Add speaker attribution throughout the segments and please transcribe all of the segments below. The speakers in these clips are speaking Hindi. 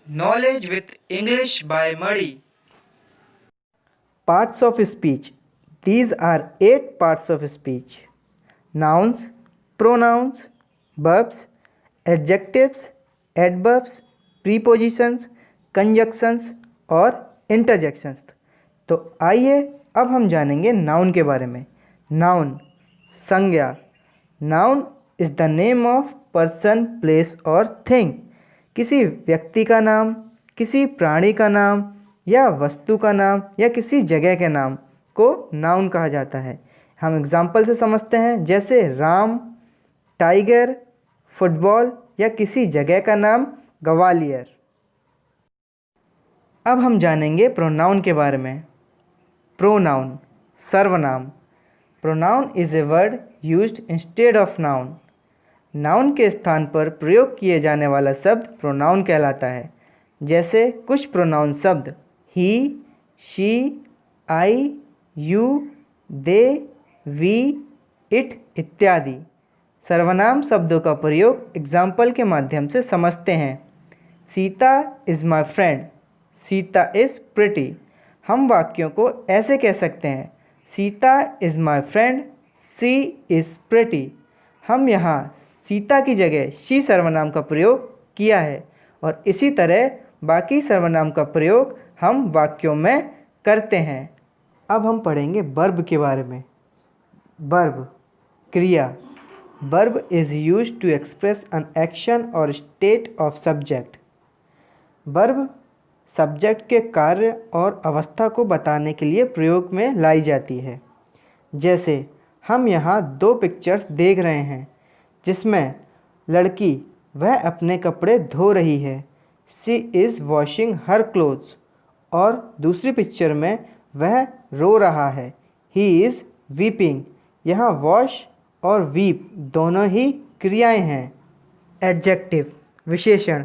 Speaker 1: Knowledge with English by Muddy.
Speaker 2: Parts of speech. These are 8 parts of speech: nouns, pronouns, verbs, adjectives, adverbs, prepositions, conjunctions और interjections। तो आइए अब हम जानेंगे नाउन के बारे में। नाउन संज्ञा। Noun is the name of person, place और थिंग। किसी व्यक्ति का नाम, किसी प्राणी का नाम या वस्तु का नाम या किसी जगह के नाम को नाउन कहा जाता है। हम एग्जाम्पल से समझते हैं, जैसे राम, टाइगर, फुटबॉल या किसी जगह का नाम ग्वालियर। अब हम जानेंगे प्रोनाउन के बारे में। प्रोनाउन सर्वनाम। Pronoun is a word used instead of noun. Noun के स्थान पर प्रयोग किए जाने वाला शब्द प्रोनाउन कहलाता है। जैसे कुछ प्रोनाउन शब्द he, she, I, you, they, we, it इत्यादि सर्वनाम शब्दों का प्रयोग एग्जाम्पल के माध्यम से समझते हैं। Sita is my friend, Sita is pretty. हम वाक्यों को ऐसे कह सकते हैं, Sita is my friend, she is pretty. हम यहाँ सीता की जगह शी सर्वनाम का प्रयोग किया है और इसी तरह बाकी सर्वनाम का प्रयोग हम वाक्यों में करते हैं। अब हम पढ़ेंगे वर्ब के बारे में। वर्ब क्रिया। Verb is used to express an action और state of subject. Verb subject के कार्य और अवस्था को बताने के लिए प्रयोग में लाई जाती है। जैसे हम यहाँ 2 पिक्चर्स देख रहे हैं, जिसमें लड़की वह अपने कपड़े धो रही है, she is washing her clothes, और दूसरी पिक्चर में वह रो रहा है, ही इज़ वीपिंग। यहाँ वॉश और वीप दोनों ही क्रियाएं हैं। एडजेक्टिव विशेषण।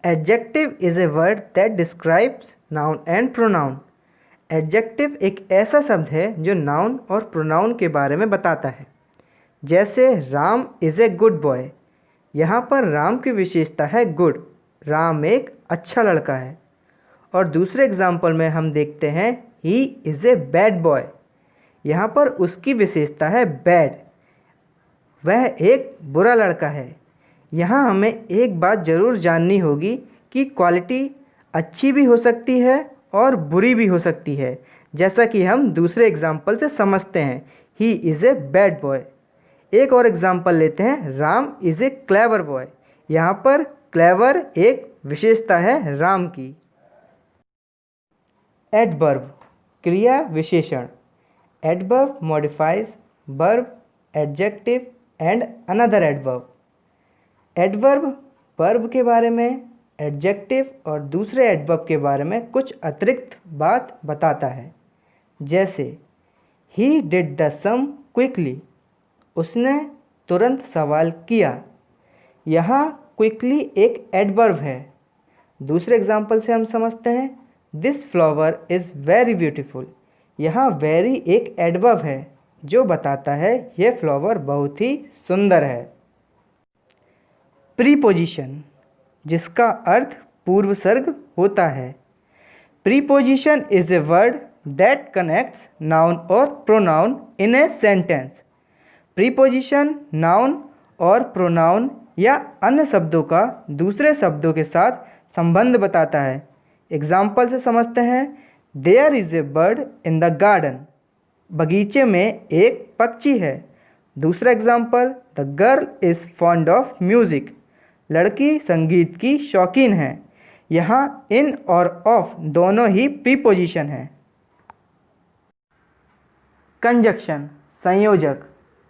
Speaker 2: Adjective is a word that describes noun and pronoun. Adjective एक ऐसा शब्द है जो नाउन और प्रोनाउन के बारे में बताता है। जैसे Ram is a good boy. यहाँ पर राम की विशेषता है गुड, राम एक अच्छा लड़का है। और दूसरे एग्जाम्पल में हम देखते हैं he is a bad boy. यहाँ पर उसकी विशेषता है बैड, वह एक बुरा लड़का है। यहाँ हमें एक बात ज़रूर जाननी होगी कि क्वालिटी अच्छी भी हो सकती है और बुरी भी हो सकती है, जैसा कि हम दूसरे एग्जाम्पल से समझते हैं, he is a bad boy. एक और एग्जाम्पल लेते हैं, Ram is a clever boy. यहाँ पर क्लेवर एक विशेषता है राम की। एडवर्ब क्रिया विशेषण। Adverb modifies verb, adjective and another adverb. Adverb verb के बारे में, एडजेक्टिव और दूसरे एडवर्ब के बारे में कुछ अतिरिक्त बात बताता है। जैसे he did the sum quickly, उसने तुरंत सवाल किया। यहाँ क्विकली एक एडवर्ब है। दूसरे एग्जाम्पल से हम समझते हैं, this flower is very beautiful. यहाँ वेरी एक एडवर्ब है जो बताता है यह फ्लावर बहुत ही सुंदर है। प्रीपोजिशन, जिसका अर्थ पूर्वसर्ग होता है। Preposition is a word that connects noun और pronoun in a sentence. Preposition noun और प्रोनाउन या अन्य शब्दों का दूसरे शब्दों के साथ संबंध बताता है। एग्जाम्पल से समझते हैं, there is a bird in the garden. बगीचे में एक पक्षी है। दूसरा example, the girl is fond of music. लड़की संगीत की शौकीन है। यहाँ इन और ऑफ दोनों ही प्रीपोजिशन हैं। कंजक्शन संयोजक।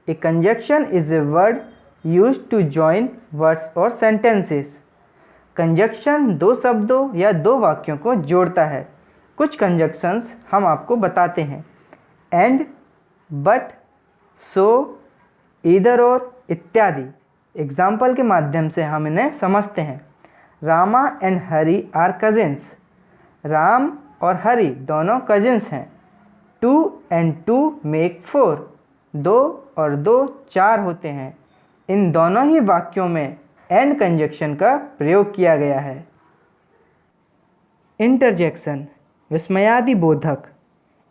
Speaker 2: A conjunction is a word used to join words और सेंटेंसेस। कंजक्शन 2 शब्दों या 2 वाक्यों को जोड़ता है। कुछ कंजक्शंस हम आपको बताते हैं, एंड, बट, सो, ईदर और इत्यादि। एग्जाम्पल के माध्यम से हम इन्हें समझते हैं। Rama and Hari are cousins. Ram और हरी दोनों कजिन्स हैं। 2 and 2 मेक 4। 2 और 2 4 होते हैं। इन दोनों ही वाक्यों में एंड कंजक्शन का प्रयोग किया गया है। इंटरजेक्शन विस्मयादि बोधक।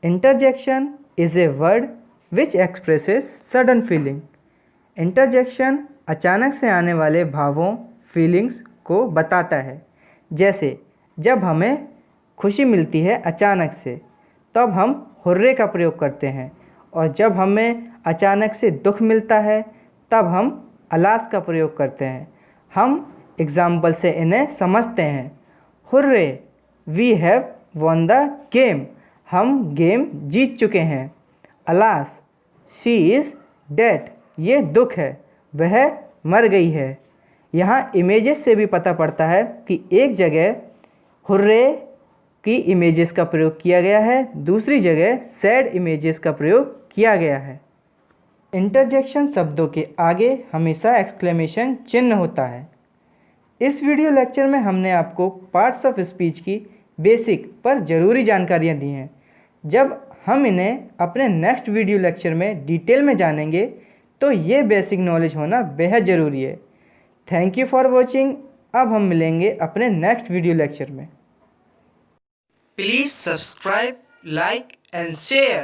Speaker 2: Interjection is a word which expresses sudden feeling. Interjection अचानक से आने वाले भावों फीलिंग्स को बताता है। जैसे जब हमें खुशी मिलती है अचानक से तब हम हुर्रे का प्रयोग करते हैं, और जब हमें अचानक से दुख मिलता है तब हम अलास का प्रयोग करते हैं। हम एग्जाम्पल से इन्हें समझते हैं। Hurray, we have won the game, हम गेम जीत चुके हैं। अलास, शी इज़ डेड, ये दुख है, वह मर गई है। यहाँ इमेजेस से भी पता पड़ता है कि एक जगह हुर्रे की इमेजेस का प्रयोग किया गया है, दूसरी जगह सैड इमेजेस का प्रयोग किया गया है। इंटरजेक्शन शब्दों के आगे हमेशा एक्सक्लेमेशन चिन्ह होता है। इस वीडियो लेक्चर में हमने आपको पार्ट्स ऑफ स्पीच की बेसिक पर ज़रूरी जानकारियाँ दी हैं। जब हम इन्हें अपने नेक्स्ट वीडियो लेक्चर में डिटेल में जानेंगे तो ये बेसिक नॉलेज होना बेहद ज़रूरी है। Thank you for watching. अब हम मिलेंगे अपने नेक्स्ट वीडियो लेक्चर में।
Speaker 1: Please subscribe, like and share.